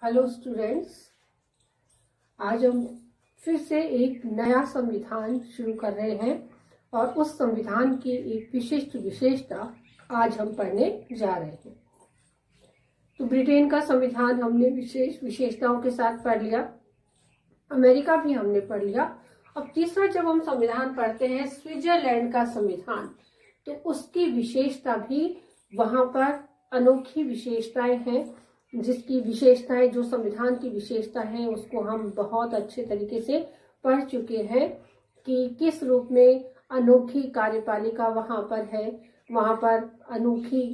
Hello students, आज हम फिर से एक नया संविधान शुरू कर रहे हैं और उस संविधान की एक विशिष्ट विशेषता आज हम पढ़ने जा रहे हैं। तो ब्रिटेन का संविधान हमने विशेष विशेषताओं के साथ पढ़ लिया, अमेरिका भी हमने पढ़ लिया। अब तीसरा जब हम संविधान पढ़ते हैं स्विट्जरलैंड का संविधान, तो उसकी विशेषता भी वहां पर अनोखी विशेषताएं हैं, जिसकी विशेषताएं जो संविधान की विशेषता है उसको हम बहुत अच्छे तरीके से पढ़ चुके हैं कि किस रूप में अनोखी कार्यपालिका वहां पर है, वहां पर अनोखी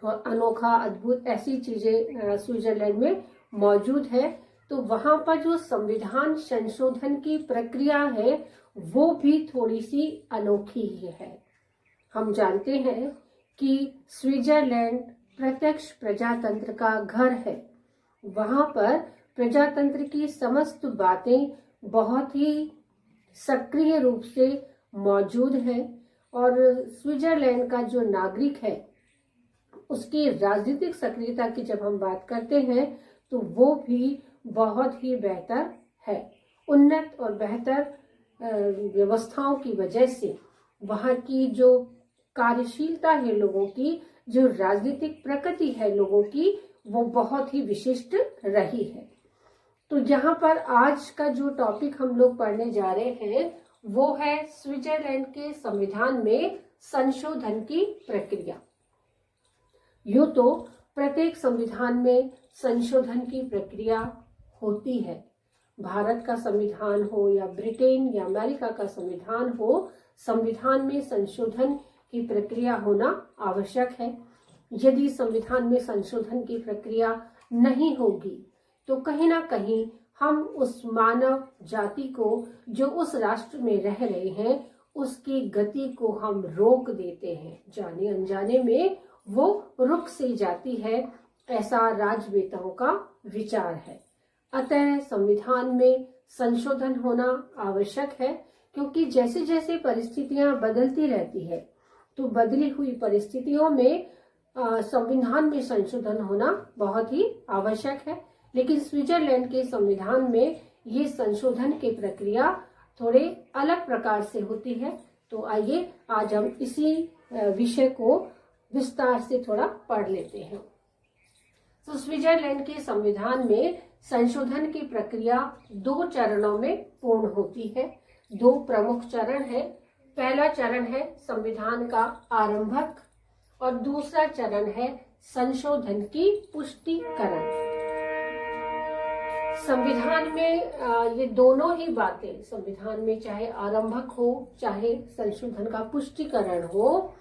और अनोखा अद्भुत ऐसी चीजें स्विट्जरलैंड में मौजूद है। तो वहां पर जो संविधान संशोधन की प्रक्रिया है वो भी थोड़ी सी अनोखी ही है। हम जानते हैं कि स्विट्जरलैंड प्रत्यक्ष प्रजातंत्र का घर है। वहां पर प्रजातंत्र की समस्त बातें बहुत ही सक्रिय रूप से मौजूद है और स्विट्जरलैंड का जो नागरिक है उसकी राजनीतिक सक्रियता की जब हम बात करते हैं तो वो भी बहुत ही बेहतर है। उन्नत और बेहतर व्यवस्थाओं की वजह से वहां की जो कार्यशीलता है लोगों की, जो राजनीतिक प्रकृति है लोगों की, वो बहुत ही विशिष्ट रही है। तो यहाँ पर आज का जो टॉपिक हम लोग पढ़ने जा रहे हैं वो है स्विट्जरलैंड के संविधान में संशोधन की प्रक्रिया। यूं तो प्रत्येक संविधान में संशोधन की प्रक्रिया होती है। भारत का संविधान हो या ब्रिटेन या अमेरिका का संविधान हो, संविधान में संशोधन की प्रक्रिया होना आवश्यक है। यदि संविधान में संशोधन की प्रक्रिया नहीं होगी तो कहीं ना कहीं हम उस मानव जाति को जो उस राष्ट्र में रह रहे हैं उसकी गति को हम रोक देते हैं, जाने अनजाने में वो रुक सी जाती है, ऐसा राजनेताओं का विचार है। अतः संविधान में संशोधन होना आवश्यक है, क्योंकि जैसे जैसे परिस्थितियां बदलती रहती है तो बदली हुई परिस्थितियों में संविधान में संशोधन होना बहुत ही आवश्यक है। लेकिन स्विट्जरलैंड के संविधान में ये संशोधन की प्रक्रिया थोड़े अलग प्रकार से होती है। तो आइए आज हम इसी विषय को विस्तार से थोड़ा पढ़ लेते हैं। तो स्विट्जरलैंड के संविधान में संशोधन की प्रक्रिया 2 चरणों में पूर्ण होती है। 2 प्रमुख चरण है। पहला चरण है संविधान का आरंभक और दूसरा चरण है संशोधन की पुष्टिकरण। संविधान में ये दोनों ही बातें, संविधान में चाहे आरंभक हो चाहे संशोधन का पुष्टिकरण हो,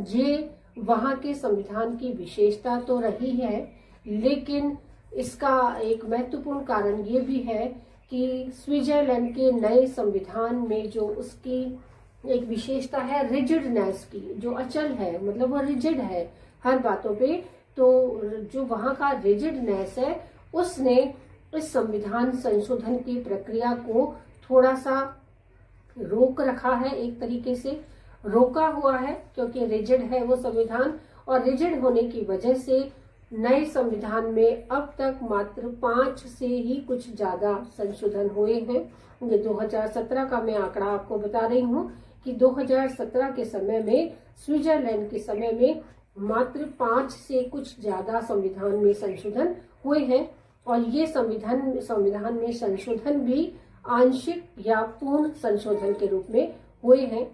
ये वहां के संविधान की विशेषता तो रही है, लेकिन इसका एक महत्वपूर्ण कारण ये भी है कि स्विट्जरलैंड के नए संविधान में जो उसकी एक विशेषता है रिजिडनेस की, जो अचल है, मतलब वो रिजिड है हर बातों पे। तो जो वहां का रिजिडनेस है उसने इस संविधान संशोधन की प्रक्रिया को थोड़ा सा रोक रखा है, एक तरीके से रोका हुआ है, क्योंकि रिजिड है वो संविधान। और रिजिड होने की वजह से नए संविधान में अब तक मात्र 5 से ही कुछ ज्यादा संशोधन हुए हैं। ये 2017 का मैं आंकड़ा आपको बता रही हूँ कि 2017 के समय में स्विट्जरलैंड के समय में मात्र 5 से कुछ ज्यादा संविधान में संशोधन हुए हैं। और ये संविधान में संशोधन भी आंशिक या पूर्ण संशोधन के रूप में हुए हैं।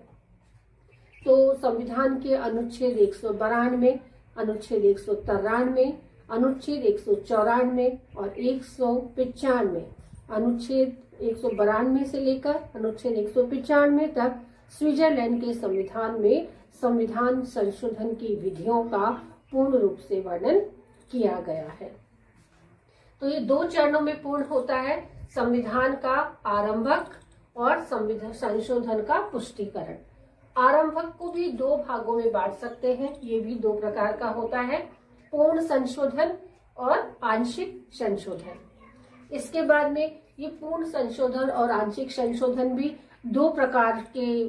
तो संविधान के अनुच्छेद 192, अनुच्छेद 193, अनुच्छेद 194 और 195, अनुच्छेद 192 से लेकर अनुच्छेद 195 तक स्विट्जरलैंड के संविधान में संविधान संशोधन की विधियों का पूर्ण रूप से वर्णन किया गया है। तो ये 2 चरणों में पूर्ण होता है, संविधान का आरंभक और संविधान संशोधन का पुष्टिकरण। आरंभक को भी 2 भागों में बांट सकते हैं, ये भी 2 प्रकार का होता है, पूर्ण संशोधन और आंशिक संशोधन। इसके बाद में ये पूर्ण संशोधन और आंशिक संशोधन भी 2 प्रकार के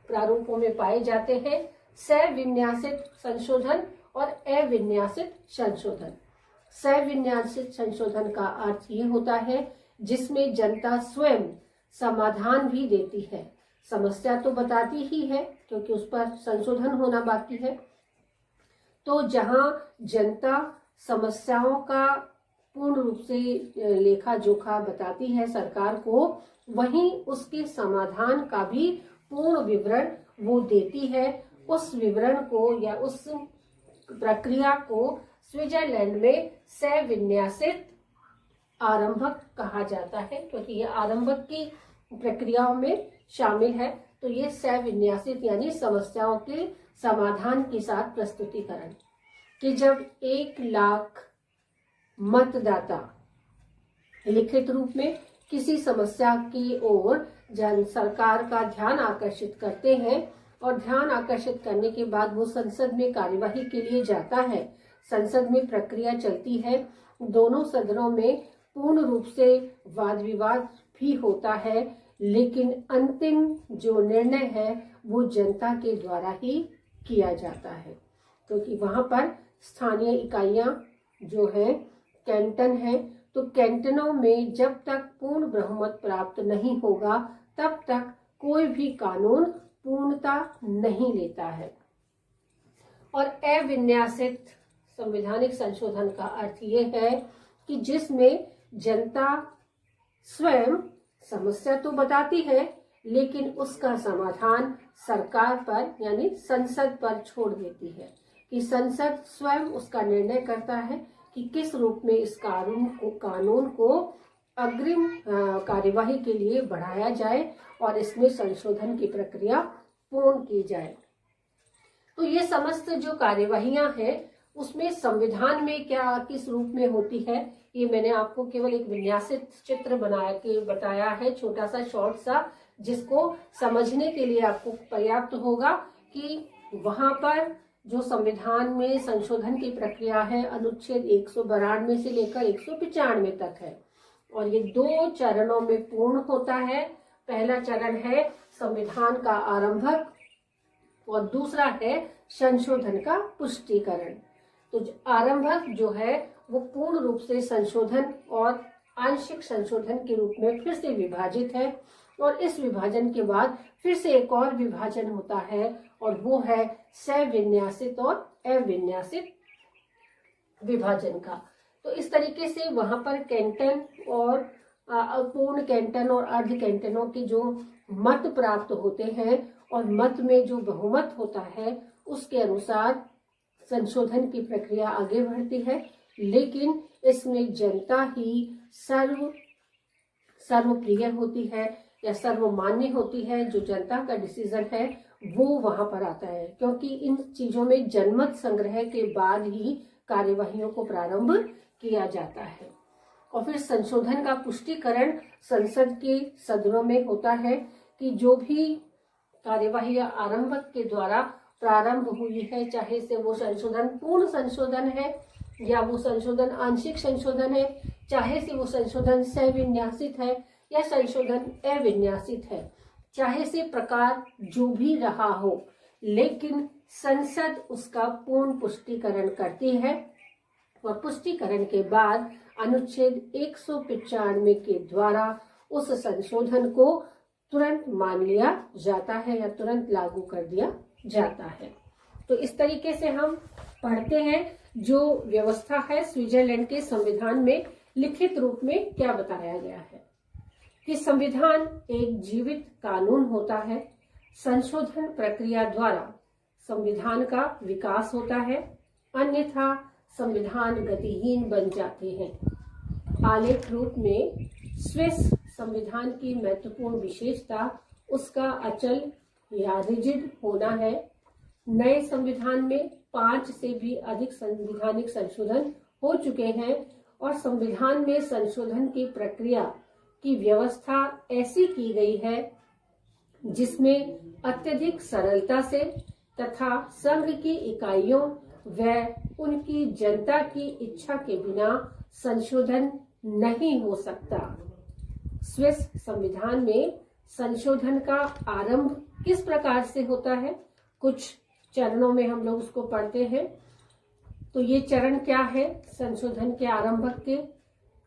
प्रारूपों में पाए जाते हैं, सविन्यासित संशोधन और अविन्यासित संशोधन। सविन्यासित संशोधन का अर्थ ये होता है जिसमें जनता स्वयं समाधान भी देती है। समस्या तो बताती ही है क्योंकि उस पर संशोधन होना बाकी है। तो जहां जनता समस्याओं का पूर्ण रूप से लेखा जोखा बताती है सरकार को, वहीं उसके समाधान का भी पूर्ण विवरण वो देती है। उस विवरण को या उस प्रक्रिया को स्विट्जरलैंड में सविन्यासित आरंभक कहा जाता है, क्योंकि ये आरंभक की प्रक्रियाओं में शामिल है। तो ये सविन्यासित यानी समस्याओं के समाधान के साथ प्रस्तुतिकरण कि जब 1 लाख मतदाता लिखित रूप में किसी समस्या की ओर सरकार का ध्यान आकर्षित करते हैं और ध्यान आकर्षित करने के बाद वो संसद में कार्यवाही के लिए जाता है। संसद में प्रक्रिया चलती है, दोनों सदनों में पूर्ण रूप से वाद विवाद भी होता है, लेकिन अंतिम जो निर्णय है वो जनता के द्वारा ही किया जाता है, क्योंकि वहां पर स्थानीय इकाइयां जो है कैंटन है। तो कैंटनों में जब तक पूर्ण बहुमत प्राप्त नहीं होगा तब तक कोई भी कानून पूर्णता नहीं लेता है। और अविन्यासित संवैधानिक संशोधन का अर्थ ये है कि जिसमें जनता स्वयं समस्या तो बताती है लेकिन उसका समाधान सरकार पर यानी संसद पर छोड़ देती है, कि संसद स्वयं उसका निर्णय करता है कि किस रूप में इस कानून को अग्रिम कार्यवाही के लिए बढ़ाया जाए और इसमें संशोधन की प्रक्रिया पूर्ण की जाए। तो ये समस्त जो कार्यवाहियां हैं उसमें संविधान में क्या किस रूप में होती है, ये मैंने आपको केवल एक विन्यासित चित्र बना के बताया है, छोटा सा शॉर्ट सा, जिसको समझने के लिए आपको पर्याप्त होगा कि वहां पर जो संविधान में संशोधन की प्रक्रिया है अनुच्छेद 192 से लेकर 195 तक है और ये 2 चरणों में पूर्ण होता है। पहला चरण है संविधान का आरंभक और दूसरा है संशोधन का पुष्टिकरण। तो आरंभक जो है वो पूर्ण रूप से संशोधन और आंशिक संशोधन के रूप में फिर से विभाजित है और इस विभाजन के बाद फिर से एक और विभाजन होता है और वो है सविन्यासित और अविन्यासित विभाजन का। तो इस तरीके से वहां पर कैंटन और पूर्ण कैंटन और अर्ध कैंटनों के जो मत प्राप्त होते हैं और मत में जो बहुमत होता है उसके अनुसार संशोधन की प्रक्रिया आगे बढ़ती है, लेकिन इसमें जनता ही सर्वप्रिय होती है या सर्वमान्य होती है। जो जनता का डिसीजन है वो वहां पर आता है, क्योंकि इन चीजों में जनमत संग्रह के बाद ही कार्यवाहियों को प्रारंभ किया जाता है। और फिर संशोधन का पुष्टिकरण संसद के सदनों में होता है कि जो भी कार्यवाही आरंभक के द्वारा प्रारंभ हुई है, चाहे से वो संशोधन पूर्ण संशोधन है या वो संशोधन आंशिक संशोधन है, चाहे से वो संशोधन सविन्यासित है या संशोधन अविन्यासित है, चाहे से प्रकार जो भी रहा हो, लेकिन संसद उसका पूर्ण पुष्टिकरण करती है और पुष्टिकरण के बाद अनुच्छेद 195 के द्वारा उस संशोधन को तुरंत मान लिया जाता है या तुरंत लागू कर दिया जाता है। तो इस तरीके से हम पढ़ते हैं जो व्यवस्था है स्विट्जरलैंड के संविधान में लिखित रूप में क्या बताया गया है कि संविधान एक जीवित कानून होता है। संशोधन प्रक्रिया द्वारा संविधान का विकास होता है, अन्यथा संविधान गतिहीन बन जाते हैं। आलेख रूप में स्विस संविधान की महत्वपूर्ण विशेषता उसका अचल या रिजिड होना है। नए संविधान में 5 से भी अधिक संवैधानिक संशोधन हो चुके हैं और संविधान में संशोधन की प्रक्रिया की व्यवस्था ऐसी की गई है जिसमें अत्यधिक सरलता से तथा संघ की इकाइयों व उनकी जनता की इच्छा के बिना संशोधन नहीं हो सकता। स्विस संविधान में संशोधन का आरंभ किस प्रकार से होता है, कुछ चरणों में हम लोग उसको पढ़ते हैं। तो ये चरण क्या है संशोधन के आरंभक के?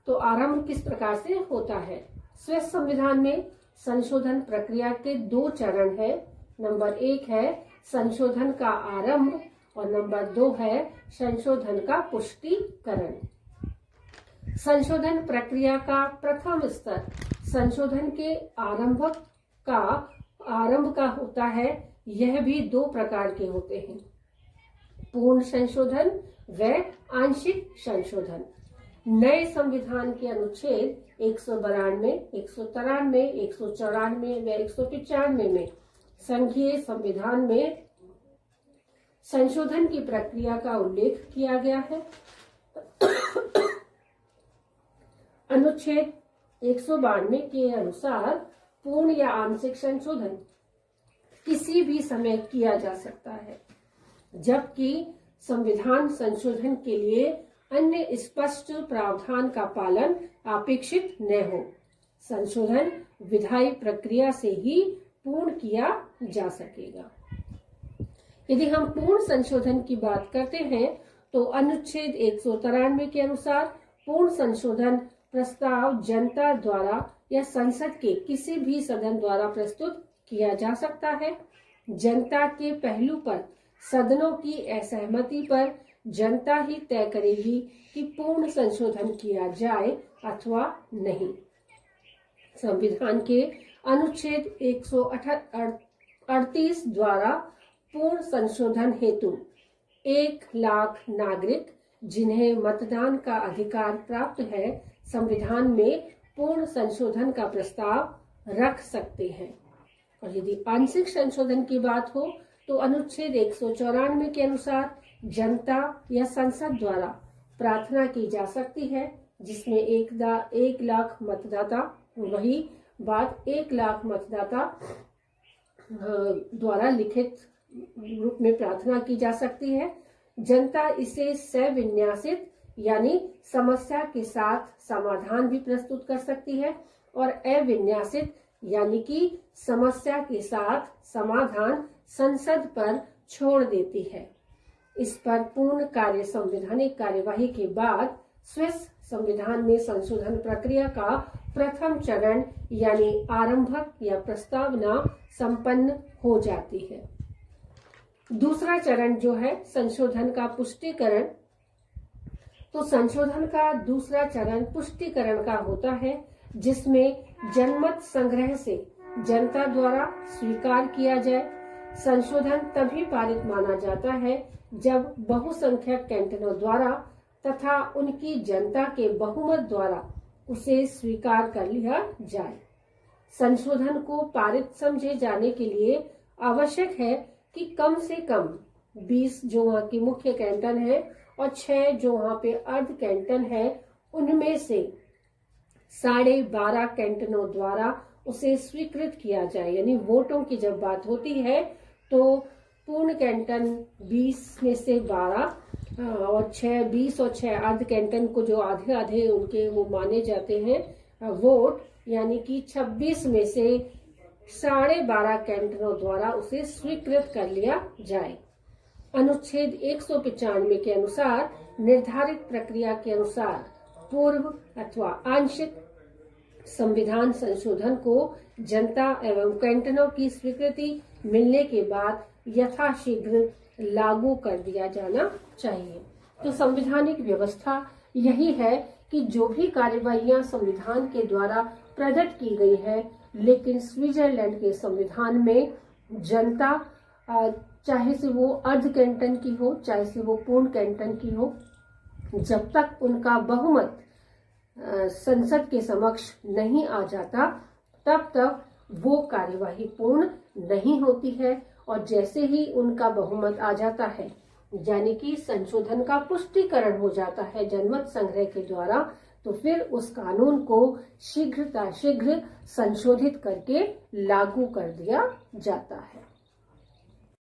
तो आरंभ किस प्रकार से होता है? स्विस संविधान में संशोधन प्रक्रिया के 2 चरण है। नंबर 1 है संशोधन का आरंभ और नंबर 2 है संशोधन का पुष्टिकरण। संशोधन प्रक्रिया का प्रथम स्तर संशोधन के आरंभ का होता है। यह भी 2 प्रकार के होते हैं, पूर्ण संशोधन व आंशिक संशोधन। नए संविधान के अनुच्छेद 192, 193, 194 व 195 में संघीय संविधान में संशोधन की प्रक्रिया का उल्लेख किया गया है। अनुच्छेद 192 के अनुसार पूर्ण या आंशिक संशोधन किसी भी समय किया जा सकता है, जबकि संविधान संशोधन के लिए अन्य स्पष्ट प्रावधान का पालन अपेक्षित न हो। संशोधन विधायी प्रक्रिया से ही पूर्ण किया जा सकेगा। यदि हम पूर्ण संशोधन की बात करते हैं तो अनुच्छेद 193 के अनुसार पूर्ण संशोधन प्रस्ताव जनता द्वारा या संसद के किसी भी सदन द्वारा प्रस्तुत किया जा सकता है। जनता के पहलू पर सदनों की असहमति पर जनता ही तय करेगी कि पूर्ण संशोधन किया जाए अथवा नहीं। संविधान के अनुच्छेद 138 द्वारा पूर्ण संशोधन हेतु 1 लाख नागरिक जिन्हें मतदान का अधिकार प्राप्त है संविधान में पूर्ण संशोधन का प्रस्ताव रख सकते हैं। और यदि आंशिक संशोधन की बात हो तो अनुच्छेद 194 के अनुसार जनता या संसद द्वारा प्रार्थना की जा सकती है, जिसमें 1 लाख मतदाता, वही बात 1 लाख मतदाता द्वारा लिखित रूप में प्रार्थना की जा सकती है। जनता इसे सविन्यासित यानी समस्या के साथ समाधान भी प्रस्तुत कर सकती है और अविन्यासित यानी कि समस्या के साथ समाधान संसद पर छोड़ देती है। इस पर पूर्ण कार्य संवैधानिक कार्यवाही के बाद स्विस संविधान में संशोधन प्रक्रिया का प्रथम चरण यानी आरंभक या प्रस्तावना संपन्न हो जाती है। दूसरा चरण जो है संशोधन का पुष्टिकरण, तो संशोधन का दूसरा चरण पुष्टिकरण का होता है, जिसमें जनमत संग्रह से जनता द्वारा स्वीकार किया जाए। संशोधन तभी पारित माना जाता है जब बहुसंख्यक कैंटनों द्वारा तथा उनकी जनता के बहुमत द्वारा उसे स्वीकार कर लिया जाए। संशोधन को पारित समझे जाने के लिए आवश्यक है कि कम से कम 20 जो वहाँ की मुख्य कैंटन है और 6 जो वहाँ पे अर्ध कैंटन है, उनमें से 12.5 कैंटनों द्वारा उसे स्वीकृत किया जाए। यानी वोटों की जब बात होती है तो पूर्ण कैंटन 20 में से 12 और 20 और 6 अर्ध कैंटन को जो आधे आधे उनके वो माने जाते हैं वोट, यानी कि 26 में से 12.5 कैंटनों द्वारा उसे स्वीकृत कर लिया जाए। अनुच्छेद 195 के अनुसार निर्धारित प्रक्रिया के अनुसार पूर्व अथवा आंशिक संविधान संशोधन को जनता एवं कैंटनों की स्वीकृति मिलने के बाद यथाशीघ्र लागू कर दिया जाना चाहिए। तो संवैधानिक व्यवस्था यही है कि जो भी कार्यवाहियां संविधान के द्वारा प्रदत्त की गई है, लेकिन स्विट्जरलैंड के संविधान में जनता चाहे से वो अर्ध कैंटन की हो चाहे से वो पूर्ण कैंटन की हो, जब तक उनका बहुमत संसद के समक्ष नहीं आ जाता तब तक वो कार्यवाही पूर्ण नहीं होती है। और जैसे ही उनका बहुमत आ जाता है, यानी कि संशोधन का पुष्टिकरण हो जाता है जनमत संग्रह के द्वारा, तो फिर उस कानून को शीघ्र संशोधित करके लागू कर दिया जाता है।